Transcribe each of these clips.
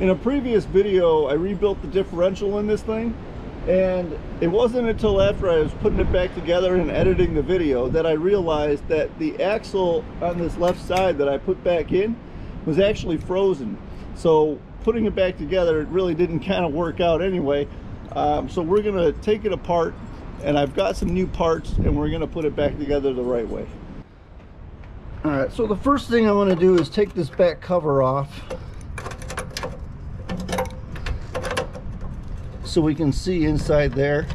In a previous video, I rebuilt the differential in this thing, and it wasn't until after I was putting it back together and editing the video that I realized that the axle on this left side that I put back in was actually frozen. So putting it back together, it really didn't kind of work out anyway. So we're gonna take it apart, and I've got some new parts, and we're gonna put it back together the right way. All right, so the first thing I want to do is take this back cover off so we can see inside there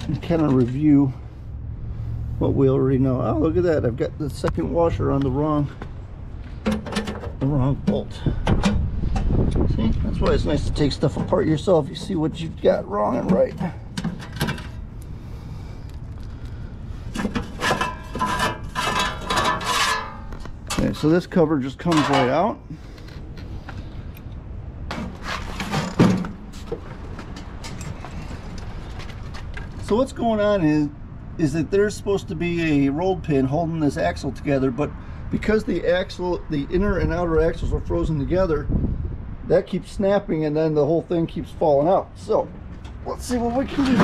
and kind of review what we already know. Oh, look at that, I've got the second washer on the wrong bolt. See, that's why it's nice to take stuff apart yourself. You see what you've got wrong and right. Okay, so this cover just comes right out. So what's going on is that there's supposed to be a roll pin holding this axle together, but because the inner and outer axles are frozen together, that keeps snapping, and then the whole thing keeps falling out. So let's see what we can do.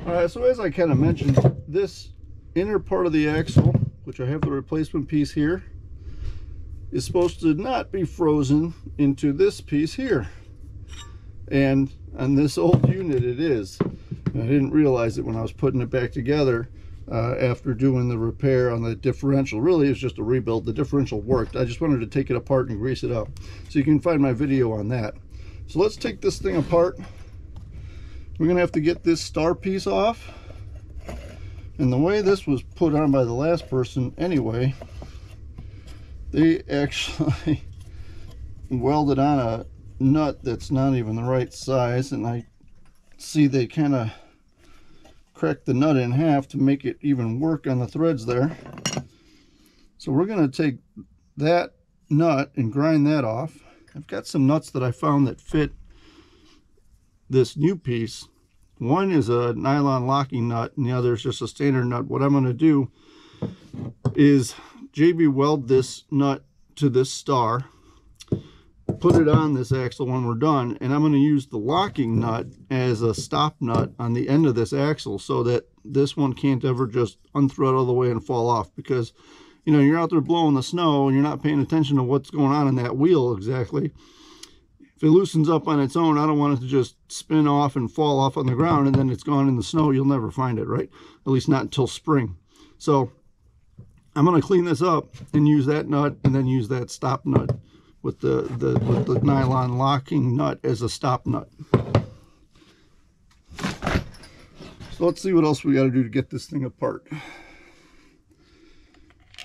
All right, so as I kind of mentioned, this inner part of the axle, which I have the replacement piece here, is supposed to not be frozen into this piece here. And on this old unit it is. And I didn't realize it when I was putting it back together after doing the repair on the differential. Really, it's just a rebuild. The differential worked. I just wanted to take it apart and grease it up. So you can find my video on that. So let's take this thing apart. We're gonna have to get this star piece off. And the way this was put on by the last person anyway, they actually welded on a nut that's not even the right size, and I see they kind of cracked the nut in half to make it even work on the threads there. So we're going to take that nut and grind that off. I've got some nuts that I found that fit this new piece. One is a nylon locking nut and the other is just a standard nut. What I'm going to do is JB weld this nut to this star, put it on this axle when we're done, and I'm going to use the locking nut as a stop nut on the end of this axle so that this one can't ever just unthread all the way and fall off, because you know, you're out there blowing the snow and you're not paying attention to what's going on in that wheel exactly. If it loosens up on its own, I don't want it to just spin off and fall off on the ground and then it's gone in the snow. You'll never find it, right? At least not until spring. So I'm going to clean this up and use that nut and then use that stop nut with the nylon locking nut as a stop nut. So let's see what else we got to do to get this thing apart.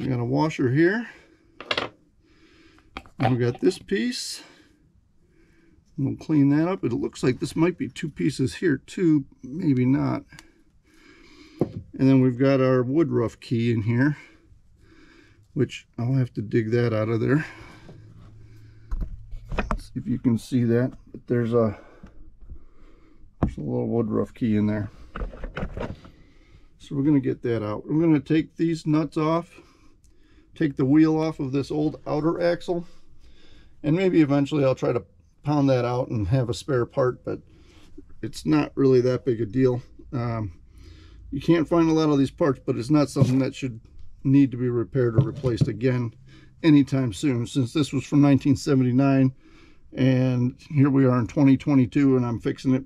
We got a washer here, and we got this piece. We'll clean that up. It looks like this might be two pieces here too, maybe not. And then we've got our woodruff key in here, which I'll have to dig that out of there. Let's see if you can see that. But there's a little woodruff key in there. So we're going to get that out. I'm going to take these nuts off, take the wheel off of this old outer axle, and maybe eventually I'll try to pound that out and have a spare part, but it's not really that big a deal. You can't find a lot of these parts, but it's not something that should need to be repaired or replaced again anytime soon, since this was from 1979 and here we are in 2022 and I'm fixing it.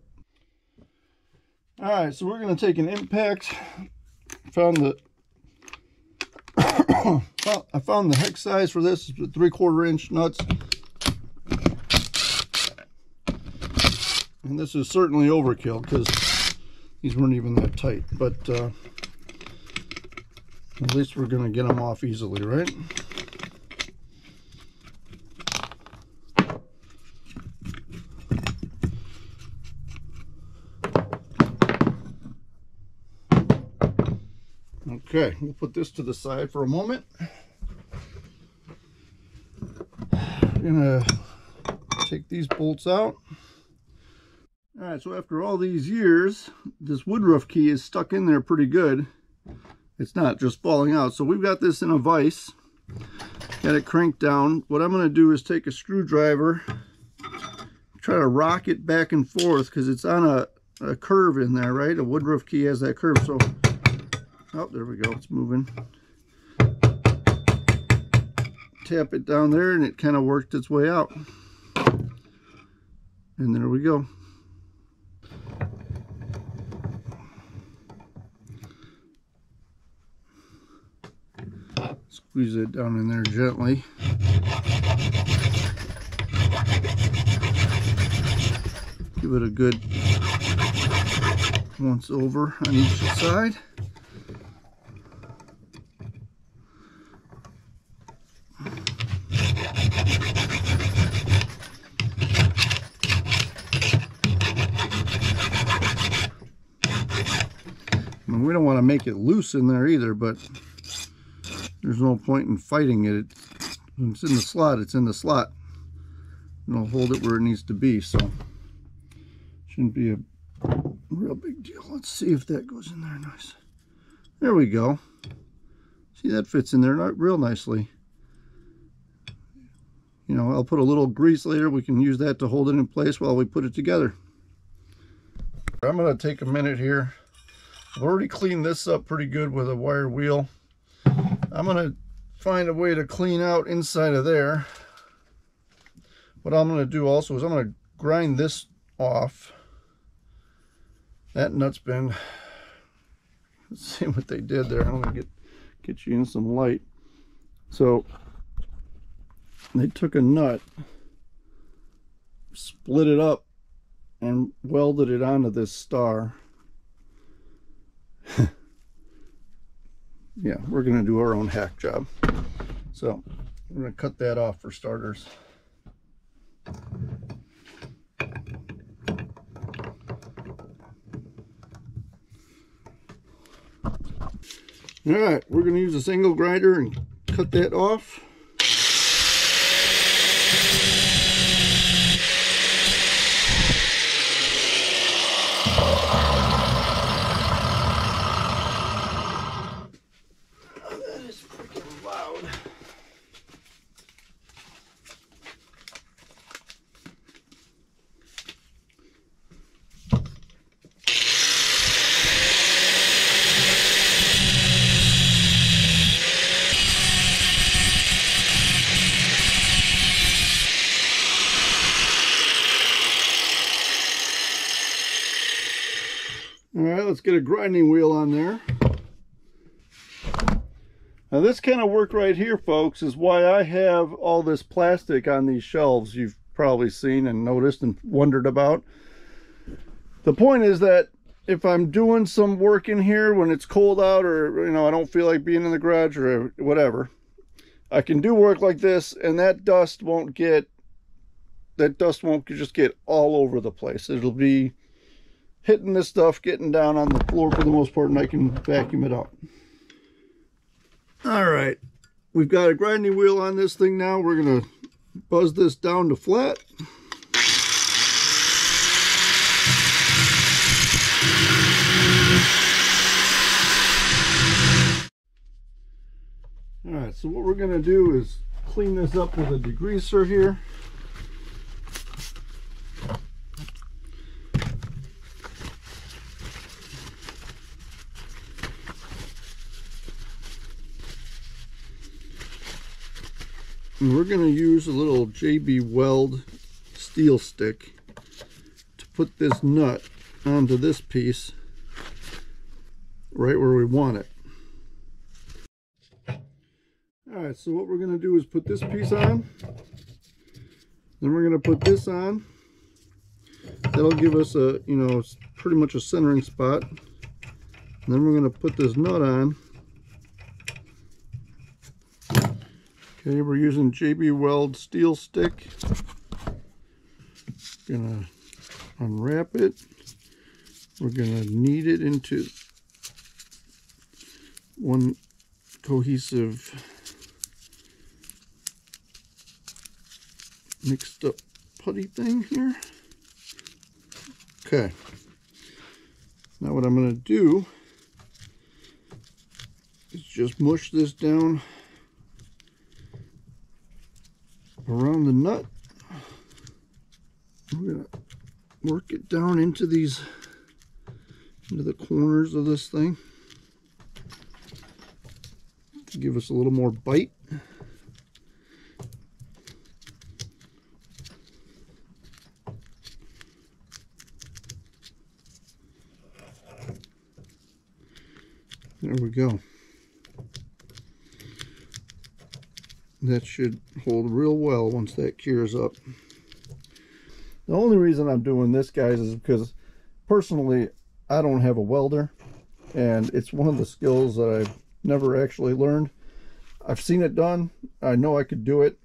All right, so we're going to take an impact. Found the well, I found the hex size for this, 3/4 inch nuts. And this is certainly overkill because these weren't even that tight, but at least we're going to get them off easily, right? Okay, we'll put this to the side for a moment. We're going to take these bolts out. All right, so after all these years, this woodruff key is stuck in there pretty good. it's not just falling out. So we've got this in a vise, got it cranked down. What I'm going to do is take a screwdriver, try to rock it back and forth, because it's on a curve in there, right? A woodruff key has that curve. So, oh, there we go, it's moving. Tap it down there and it kind of worked its way out. And there we go. Squeeze it down in there gently. Give it a good once over on each side. And we don't want to make it loose in there either, but there's no point in fighting it. When it's in the slot, it's in the slot. And it'll hold it where it needs to be, so shouldn't be a real big deal. Let's see if that goes in there nice. There we go. See, that fits in there real nicely. You know, I'll put a little grease later. We can use that to hold it in place while we put it together. I'm going to take a minute here. I've already cleaned this up pretty good with a wire wheel. I'm going to find a way to clean out inside of there. What I'm going to do also is I'm going to grind this off. That nut's been, let's see what they did there. I'm going to get you in some light. So they took a nut, split it up, and welded it onto this star. Yeah, we're going to do our own hack job. So we're going to cut that off for starters. All right, we're going to use a single grinder and cut that off. That is freaking loud. All right, let's get a grinding wheel on there. Now this kind of work right here, folks, is why I have all this plastic on these shelves you've probably seen and noticed and wondered about. The point is that if I'm doing some work in here when it's cold out, or you know, I don't feel like being in the garage or whatever, I can do work like this and that dust won't just get all over the place. It'll be hitting this stuff, getting down on the floor for the most part, and I can vacuum it out. All right, we've got a grinding wheel on this thing now. We're gonna buzz this down to flat. All right, so what we're gonna do is clean this up with a degreaser here. And we're going to use a little JB Weld steel stick to put this nut onto this piece right where we want it. Alright, so what we're going to do is put this piece on, then we're going to put this on. That'll give us a, you know, pretty much a centering spot. And then we're going to put this nut on. Okay, we're using JB Weld steel stick. Gonna unwrap it. We're gonna knead it into one cohesive mixed up putty thing here. Okay. Now what I'm gonna do just mush this down around the nut. We're going to work it down into the corners of this thing to give us a little more bite. There we go. That should hold real well once that cures up. The only reason I'm doing this, guys, is because personally I don't have a welder, and it's one of the skills that I've never actually learned. I've seen it done. I know I could do it.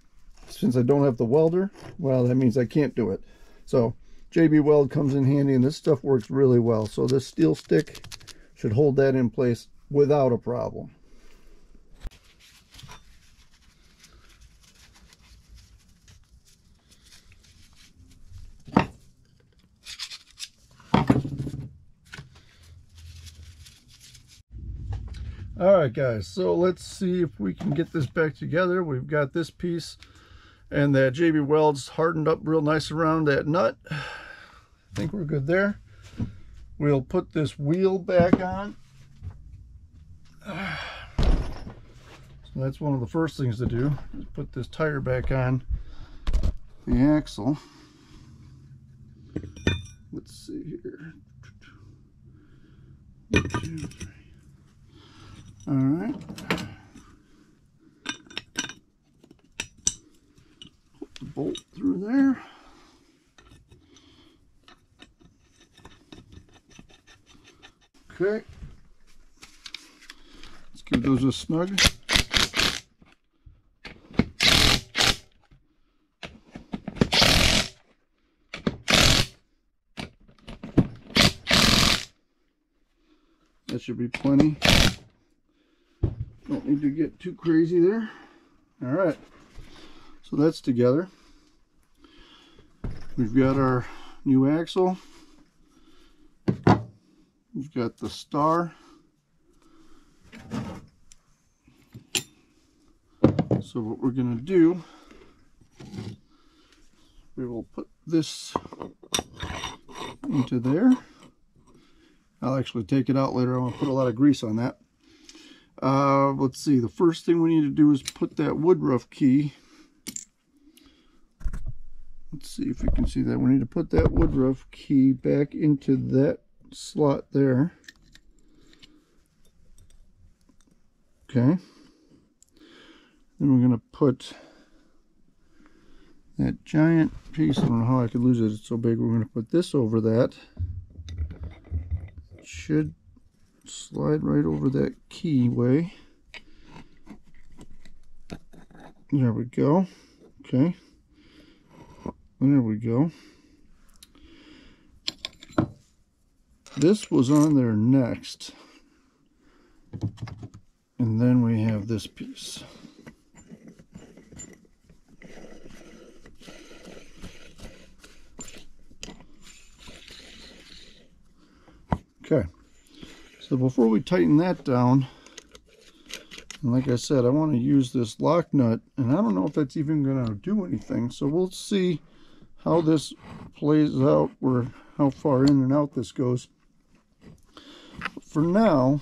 Since I don't have the welder, well, that means I can't do it. So JB Weld comes in handy, and this stuff works really well. So this steel stick should hold that in place without a problem. Alright guys, so let's see if we can get this back together. We've got this piece and that JB Weld's hardened up real nice around that nut. I think we're good there. We'll put this wheel back on. So that's one of the first things to do, is put this tire back on the axle. Let's see here. 1, 2, 3. All right. Put the bolt through there. Okay. Let's give those a snug. That should be plenty. Don't need to get too crazy there. All right, so that's together. We've got our new axle. We've got the star. So what we're going to do, we will put this into there. I'll actually take it out later. I want to put a lot of grease on that. Let's see, the first thing we need to do is put that woodruff key. Let's see if you can see that. We need to put that woodruff key back into that slot there. Okay. Then we're going to put that giant piece. I don't know how I could lose it. It's so big. We're going to put this over that. It should slide right over that keyway. There we go. Okay. There we go. This was on there next. And then we have this piece. Okay. So before we tighten that down, and like I said, I want to use this lock nut, and I don't know if that's even going to do anything. So we'll see how this plays out, or how far in and out this goes. But for now,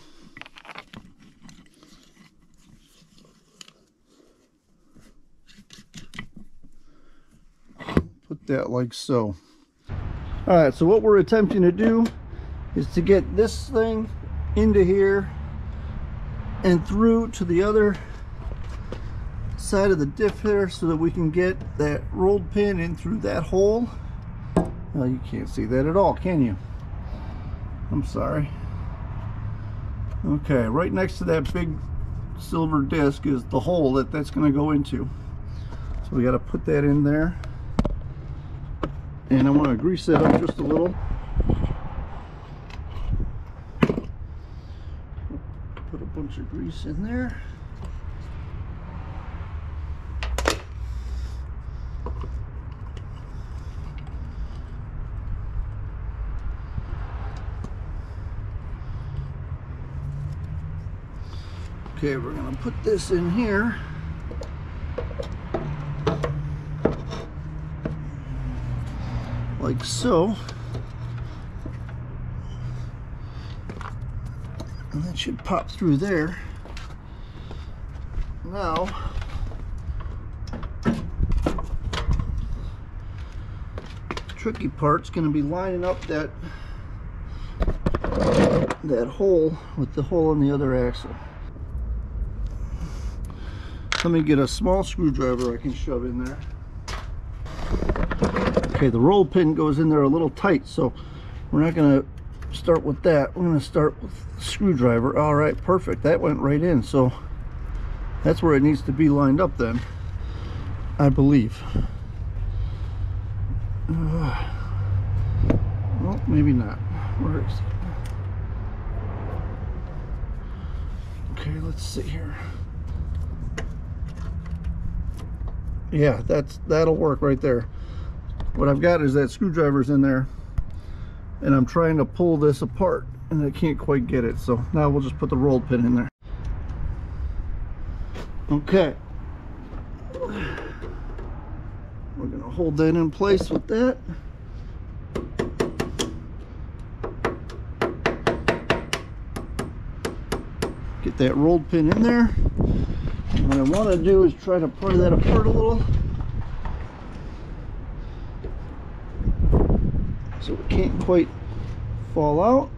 put that like so. All right, so what we're attempting to do is to get this thing into here and through to the other side of the diff here, so that we can get that rolled pin in through that hole. Well, you can't see that at all, can you? I'm sorry. Okay, right next to that big silver disc is the hole that's going to go into. So we got to put that in there, and I want to grease that up just a little. Put a bunch of grease in there. Okay, we're gonna put this in here. Like so. And that should pop through there. Now, the tricky part's going to be lining up that hole with the hole in the other axle. Let me get a small screwdriver I can shove in there. Okay, the roll pin goes in there a little tight, so we're not going to start with that. We're going to start with the screwdriver. All right, perfect. That went right in, so that's where it needs to be lined up then, I believe. Well, maybe not. Where is it? Okay, let's see here. Yeah, that'll work right there. What I've got is that screwdriver's in there, and I'm trying to pull this apart, and I can't quite get it. So now we'll just put the roll pin in there. Okay. We're gonna hold that in place with that. Get that rolled pin in there. And what I want to do is try to pry that apart a little, so it can't quite fall out.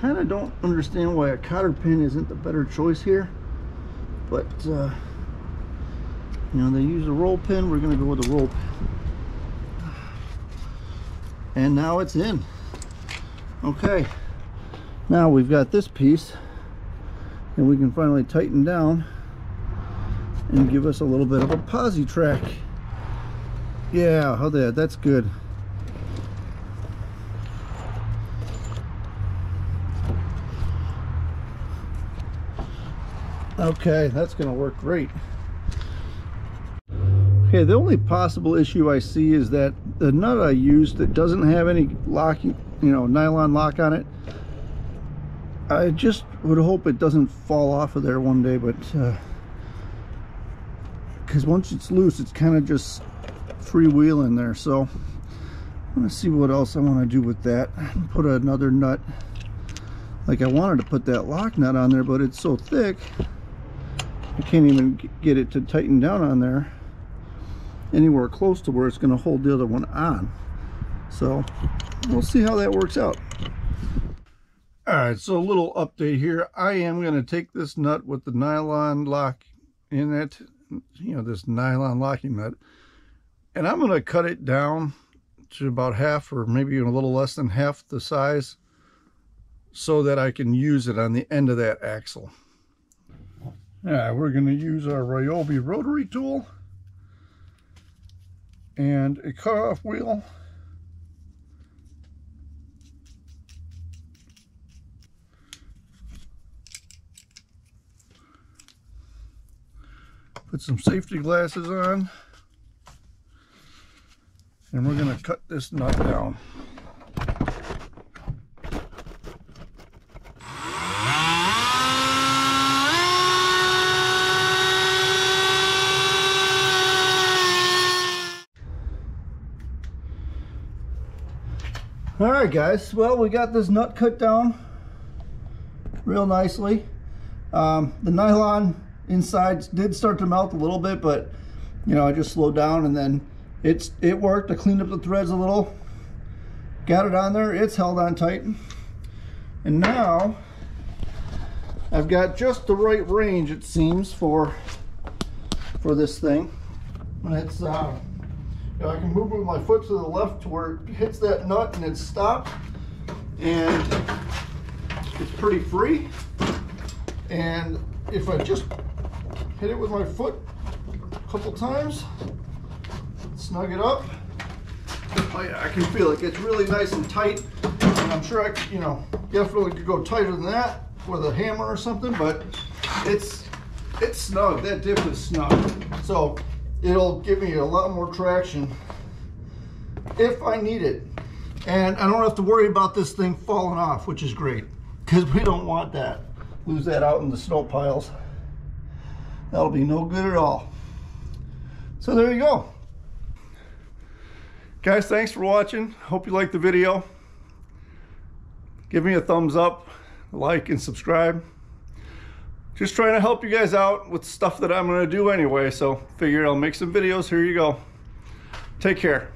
Kind of don't understand why a cotter pin isn't the better choice here, but you know, they use a roll pin. We're going to go with a roll pin. And now it's in. Okay, now we've got this piece, and we can finally tighten down and give us a little bit of a posi track. Yeah, how that's good. Okay, that's going to work great. Okay, the only possible issue I see is that the nut I used that doesn't have any locking, you know, nylon lock on it. I just would hope it doesn't fall off of there one day, but because once it's loose, it's kind of just freewheeling there. So I'm going to see what else I want to do with that. Put another nut. Like, I wanted to put that lock nut on there, but it's so thick I can't even get it to tighten down on there anywhere close to where it's going to hold the other one on. So we'll see how that works out. All right, so a little update here. I am going to take this nut with the nylon lock in it, you know, this nylon locking nut, and I'm going to cut it down to about half, or maybe even a little less than half the size, so that I can use it on the end of that axle. All right, we're going to use our Ryobi rotary tool and a cutoff wheel. Put some safety glasses on, and we're going to cut this nut down. All right, guys, well, we got this nut cut down real nicely. The nylon inside did start to melt a little bit, but you know, I just slowed down, and then it worked. I cleaned up the threads a little, got it on there, it's held on tight, and now I've got just the right range, it seems, for this thing. And it's you know, I can move with my foot to the left to where it hits that nut and it stops, and it's pretty free. And if I just hit it with my foot a couple times, snug it up, oh yeah, I can feel it gets really nice and tight. And I'm sure I can, you know, definitely could go tighter than that with a hammer or something, but it's snug. That dip is snug. So it'll give me a lot more traction if I need it. And I don't have to worry about this thing falling off, which is great, because we don't want that. Lose that out in the snow piles. That'll be no good at all. So there you go. Guys, thanks for watching. Hope you liked the video. Give me a thumbs up, like, and subscribe. Just trying to help you guys out with stuff that I'm going to do anyway, so figured I'll make some videos. Here you go. Take care.